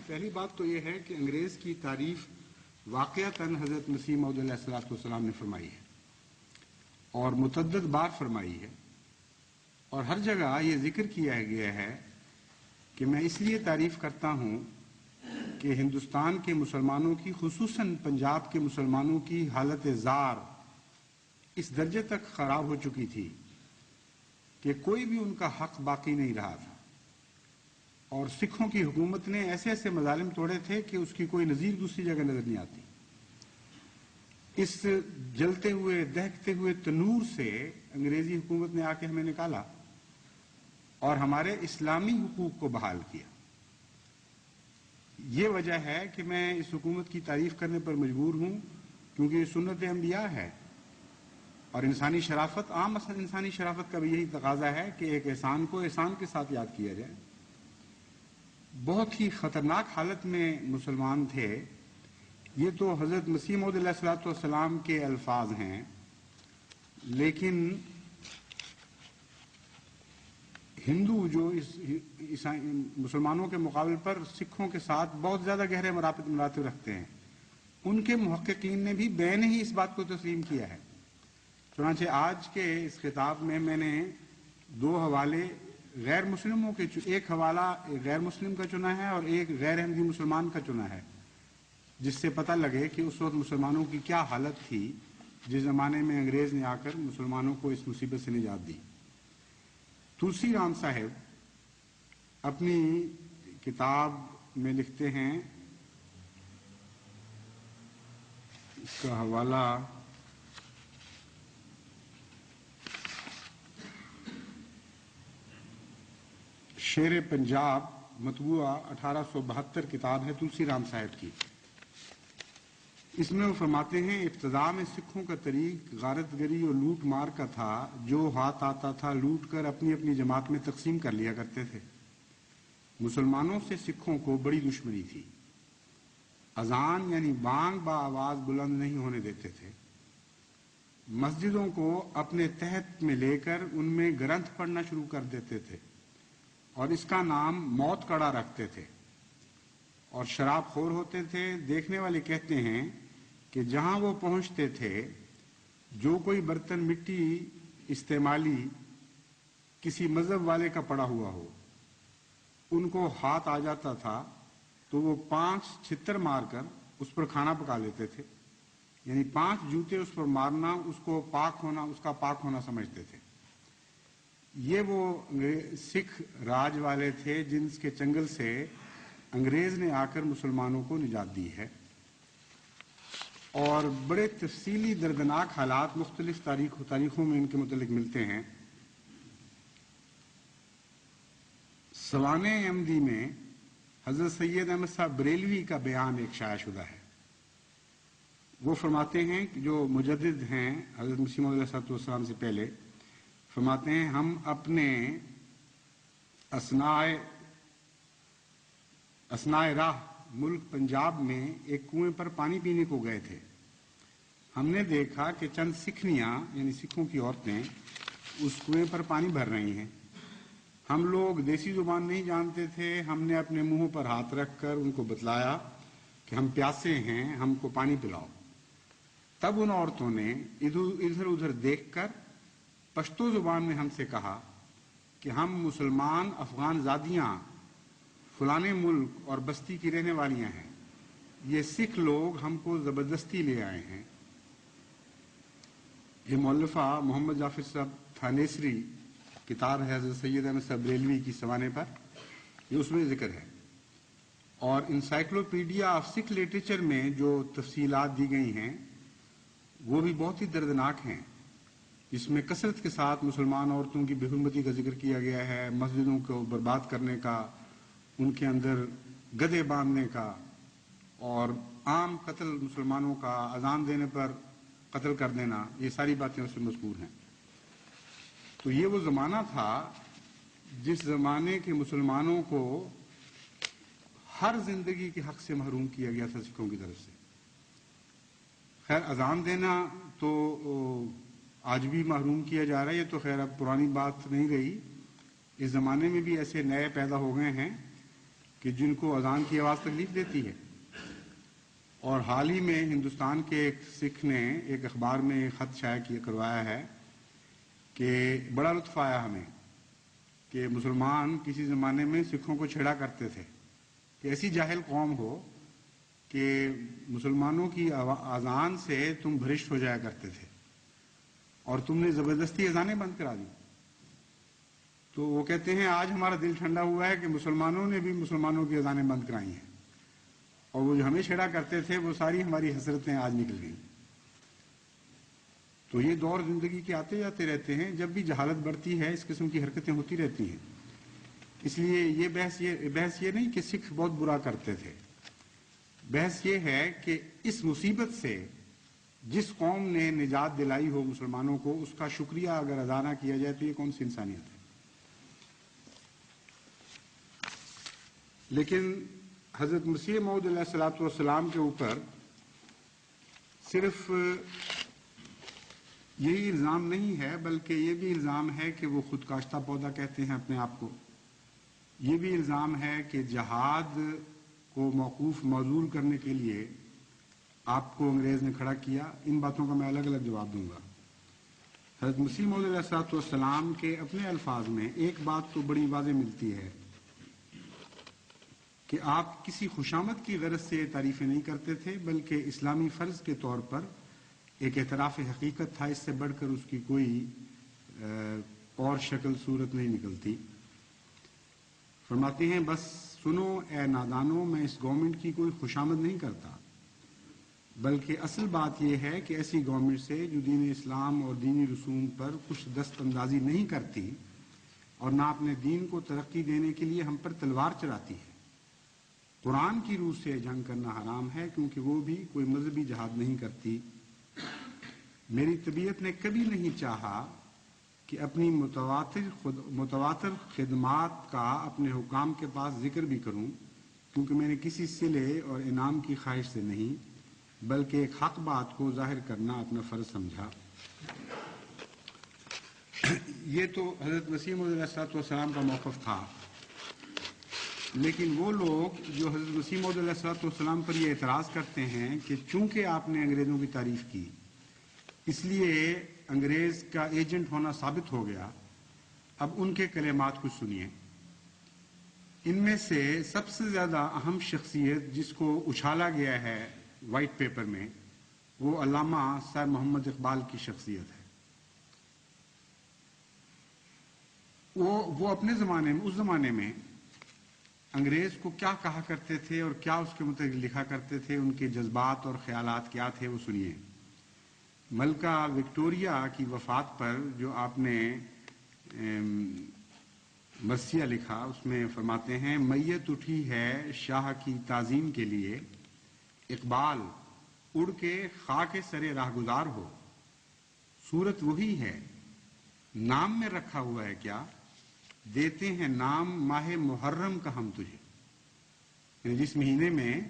پہلی بات تو یہ ہے کہ انگریز کی تعریف واقعتاً حضرت مسیح موعود علیہ السلام نے فرمائی ہے اور متعدد بار فرمائی ہے، اور ہر جگہ یہ ذکر کیا گیا ہے کہ میں اس لیے تعریف کرتا ہوں کہ ہندوستان کے مسلمانوں کی، خصوصاً پنجاب کے مسلمانوں کی حالت زار اس درجے تک خراب ہو چکی تھی کہ کوئی بھی ان کا حق باقی نہیں رہا تھا، اور سکھوں کی حکومت نے ایسے ایسے مظالم توڑے تھے کہ اس کی کوئی نظیر دوسری جگہ نظر نہیں آتی۔ اس جلتے ہوئے دہکتے ہوئے تنور سے انگریزی حکومت نے آ کے ہمیں نکالا اور ہمارے اسلامی حقوق کو بحال کیا۔ یہ وجہ ہے کہ میں اس حکومت کی تعریف کرنے پر مجبور ہوں، کیونکہ یہ سنت انبیاء ہے، اور انسانی شرافت، عام انسانی شرافت کا بھی یہی تقاضا ہے کہ ایک احسان کو احسان کے ساتھ یاد کیا جائے۔ بہت ہی خطرناک حالت میں مسلمان تھے، یہ تو حضرت مسیح موعود علیہ السلام کے الفاظ ہیں، لیکن ہندو جو مسلمانوں کے مقابل پر سکھوں کے ساتھ بہت زیادہ گہرے مراتب رکھتے ہیں، ان کے محققین نے بھی بین ہی اس بات کو تسلیم کیا ہے۔ چنانچہ آج کے اس خطاب میں میں نے دو حوالے غیر مسلموں کے، ایک حوالہ غیر مسلم کا چنا ہے اور ایک غیر احمدی مسلمان کا چنا ہے، جس سے پتہ لگے کہ اس وقت مسلمانوں کی کیا حالت تھی جس زمانے میں انگریز نے آ کر مسلمانوں کو اس مصیبت سے نجات دی۔ تلسی رام صاحب اپنی کتاب میں لکھتے ہیں، اس کا حوالہ شیر پنجاب مطبوعہ 1872 کتاب ہے تلسی رام صاحب کی۔ اس میں وہ فرماتے ہیں، ابتدا میں سکھوں کا طریق غارت گری اور لوٹ مار کا تھا، جو ہاتھ آتا تھا لوٹ کر اپنی اپنی جماعت میں تقسیم کر لیا کرتے تھے۔ مسلمانوں سے سکھوں کو بڑی دشمنی تھی، اذان یعنی بانگ با آواز بلند نہیں ہونے دیتے تھے، مسجدوں کو اپنے تحت میں لے کر ان میں گرنتھ پڑھنا شروع کر دیتے تھے اور اس کا نام موت کڑا رکھتے تھے، اور شراب خور ہوتے تھے۔ دیکھنے والے کہتے ہیں کہ جہاں وہ پہنچتے تھے، جو کوئی برتن مٹی استعمالی کسی مذہب والے کا پڑا ہوا ہو، ان کو ہاتھ آ جاتا تھا تو وہ 5 چھتر مار کر اس پر کھانا پکا لیتے تھے، یعنی 5 جوتے اس پر مارنا اس کو پاک ہونا، اس کا پاک ہونا سمجھتے تھے۔ یہ وہ سکھ راج والے تھے جن کے چنگل سے انگریز نے آ کر مسلمانوں کو نجات دی ہے، اور بڑے تفصیلی دردناک حالات مختلف تاریخوں میں ان کے متعلق ملتے ہیں۔ سوانح احمدی میں حضرت سید احمد صاحب بریلوی کا بیان ایک شائع شدہ ہے۔ وہ فرماتے ہیں کہ جو مجدد ہیں حضرت مسیح موعود علیہ السلام سے پہلے، فرماتے ہیں ہم اپنے اثناء راہ ملک پنجاب میں ایک کنویں پر پانی پینے کو گئے تھے۔ ہم نے دیکھا کہ چند سکھنیاں یعنی سکھوں کی عورتیں اس کنویں پر پانی بھر رہی ہیں۔ ہم لوگ دیسی زبان نہیں جانتے تھے، ہم نے اپنے منہوں پر ہاتھ رکھ کر ان کو بتلایا کہ ہم پیاسے ہیں، ہم کو پانی پلاؤ۔ تب ان عورتوں نے ادھر ادھر دیکھ کر پشتو زبان میں ہم سے کہا کہ ہم مسلمان افغان زادیاں فلانے ملک اور بستی کی رہنے والیاں ہیں، یہ سکھ لوگ ہم کو زبردستی لے آئے ہیں۔ یہ مؤلفہ محمد جعفر صاحب تھانیسری کتاب ہے حضرت سید احمد صاحب بریلوی کی سوانح پر، یہ اس میں ذکر ہے، اور انسائکلوپیڈیا آف سکھ لٹریچر میں جو تفصیلات دی گئی ہیں وہ بھی بہت ہی دردناک ہیں۔ اس میں کثرت کے ساتھ مسلمان عورتوں کی بے حرمتی کا ذکر کیا گیا ہے، مسجدوں کو برباد کرنے کا، ان کے اندر گدھے باندھنے کا، اور عام قتل مسلمانوں کا، اذان دینے پر قتل کر دینا، یہ ساری باتیں اس میں مذکور ہیں۔ تو یہ وہ زمانہ تھا جس زمانے کے مسلمانوں کو ہر زندگی کے حق سے محروم کیا گیا تھا سکھوں کی طرف سے۔ خیر اذان دینا تو آج بھی محروم کیا جا رہا ہے، یہ تو خیر اب پرانی بات نہیں رہی، اس زمانے میں بھی ایسے نئے پیدا ہو گئے ہیں، کہ جن کو اذان کی آواز تکلیف دیتی ہے. اور حال ہی میں ہندوستان کے ایک سکھ نے ایک اخبار میں ایک خط شائع کروایا ہے کہ بڑا لطف آیا ہمیں کہ مسلمان کسی زمانے میں سکھوں کو چھیڑا کرتے تھے کہ ایسی جاہل قوم ہو کہ مسلمانوں کی اذان سے تم بھرشٹ ہو جایا کرتے تھے اور تم نے زبردستی اذانیں بند کرا دی. تو وہ کہتے ہیں آج ہمارا دل ٹھنڈا ہوا ہے کہ مسلمانوں نے بھی مسلمانوں کی اذانیں بند کرائی ہیں اور وہ جو ہمیں چھیڑا کرتے تھے وہ ساری ہماری حسرتیں آج نکل گئیں. تو یہ دور زندگی کے آتے جاتے رہتے ہیں. جب بھی جہالت بڑھتی ہے اس قسم کی حرکتیں ہوتی رہتی ہیں. اس لیے یہ بحث یہ نہیں کہ سکھ بہت برا کرتے تھے. بحث یہ ہے کہ اس مصیبت سے جس قوم نے نجات دلائی ہو مسلمانوں کو اس کا شکریہ اگر ادا نہ کیا جائے تو یہ کون سی انسانیت ہے. لیکن حضرت مسیح موعود علیہ الصلوۃ والسلام کے اوپر صرف یہی الزام نہیں ہے بلکہ یہ بھی الزام ہے کہ وہ خود کاشتہ پودا کہتے ہیں اپنے آپ کو. یہ بھی الزام ہے کہ جہاد کو موقوف معذور کرنے کے لیے آپ کو انگریز نے کھڑا کیا. ان باتوں کا میں الگ الگ جواب دوں گا. حضرت مسیح موعود علیہ الصلوۃ والسلام کے اپنے الفاظ میں ایک بات تو بڑی واضح ملتی ہے کہ آپ کسی خوشامد کی غرض سے تعریفیں نہیں کرتے تھے بلکہ اسلامی فرض کے طور پر ایک اعتراف حقیقت تھا. اس سے بڑھ کر اس کی کوئی اور شکل صورت نہیں نکلتی. فرماتے ہیں بس سنو اے نادانوں میں اس گورنمنٹ کی کوئی خوشامد نہیں کرتا بلکہ اصل بات یہ ہے کہ ایسی گورنمنٹ سے جو دین اسلام اور دینی رسوم پر کچھ دست اندازی نہیں کرتی اور نہ اپنے دین کو ترقی دینے کے لیے ہم پر تلوار چلاتی ہے. قرآن کی روح سے جنگ کرنا حرام ہے کیونکہ وہ بھی کوئی مذہبی جہاد نہیں کرتی. میری طبیعت نے کبھی نہیں چاہا کہ اپنی متواتر خدمات کا اپنے حکام کے پاس ذکر بھی کروں کیونکہ میں نے کسی صلے اور انعام کی خواہش سے نہیں بلکہ ایک حق بات کو ظاہر کرنا اپنا فرض سمجھا. یہ تو حضرت مسیح موعود علیہ الصلوۃ والسلام کا موقف تھا. لیکن وہ لوگ جو حضرت مسیح موعود علیہ الصلوۃ والسلام پر یہ اعتراض کرتے ہیں کہ چونکہ آپ نے انگریزوں کی تعریف کی اس لیے انگریز کا ایجنٹ ہونا ثابت ہو گیا. اب ان کے کلمات کچھ سنیے. ان میں سے سب سے زیادہ اہم شخصیت جس کو اچھالا گیا ہے وائٹ پیپر میں وہ علامہ سر محمد اقبال کی شخصیت ہے. وہ اپنے زمانے میں اس زمانے میں انگریز کو کیا کہا کرتے تھے اور کیا اس کے متعلق لکھا کرتے تھے. ان کے جذبات اور خیالات کیا تھے وہ سنیے. ملکہ وکٹوریہ کی وفات پر جو آپ نے مرثیہ لکھا اس میں فرماتے ہیں میت اٹھی ہے شاہ کی تعظیم کے لیے اقبال اڑ کے خاک سرے راہ گزار ہو. صورت وہی ہے نام میں رکھا ہوا ہے کیا دیتے ہیں نام ماہ محرم کا ہم تجھے. یعنی جس مہینے میں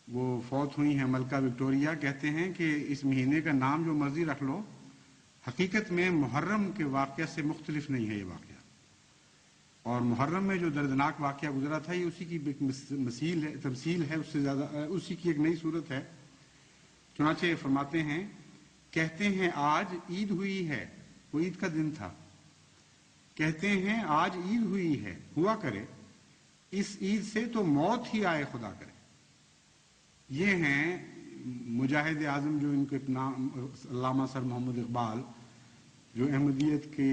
وہ فوت ہوئی ہیں ملکہ وکٹوریہ کہتے ہیں کہ اس مہینے کا نام جو مرضی رکھ لو حقیقت میں محرم کے واقعہ سے مختلف نہیں ہے یہ واقعہ. اور محرم میں جو دردناک واقعہ گزرا تھا یہ اسی کی تمثیل ہے اس سے زیادہ اسی کی ایک نئی صورت ہے. چنانچہ فرماتے ہیں کہتے ہیں آج عید ہوئی ہے وہ عید کا دن تھا. کہتے ہیں آج عید ہوئی ہے ہوا کرے اس عید سے تو موت ہی آئے خدا کرے. یہ ہیں مجاہد اعظم جو ان کے نام علامہ سر محمد اقبال جو احمدیت کے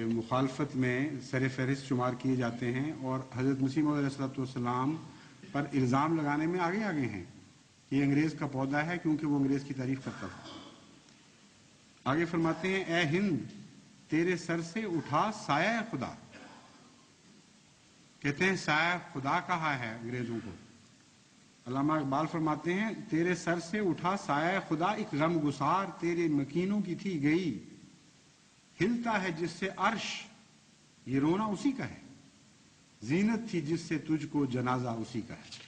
مخالفت میں سر فہرست شمار کیے جاتے ہیں اور حضرت مسیح موعود علیہ الصلوۃ والسلام پر الزام لگانے میں آگے ہیں. یہ انگریز کا پودا ہے کیونکہ وہ انگریز کی تعریف کرتا تھا. آگے فرماتے ہیں اے ہند تیرے سر سے اٹھا سایہ خدا. کہتے ہیں سایہ خدا کہا ہے انگریزوں کو. علامہ اقبال فرماتے ہیں تیرے سر سے اٹھا سایہ خدا ایک غم گسار تیرے مکینوں کی تھی گئی. ہلتا ہے جس سے عرش یہ رونا اسی کا ہے. زینت تھی جس سے تجھ کو جنازہ اسی کا ہے.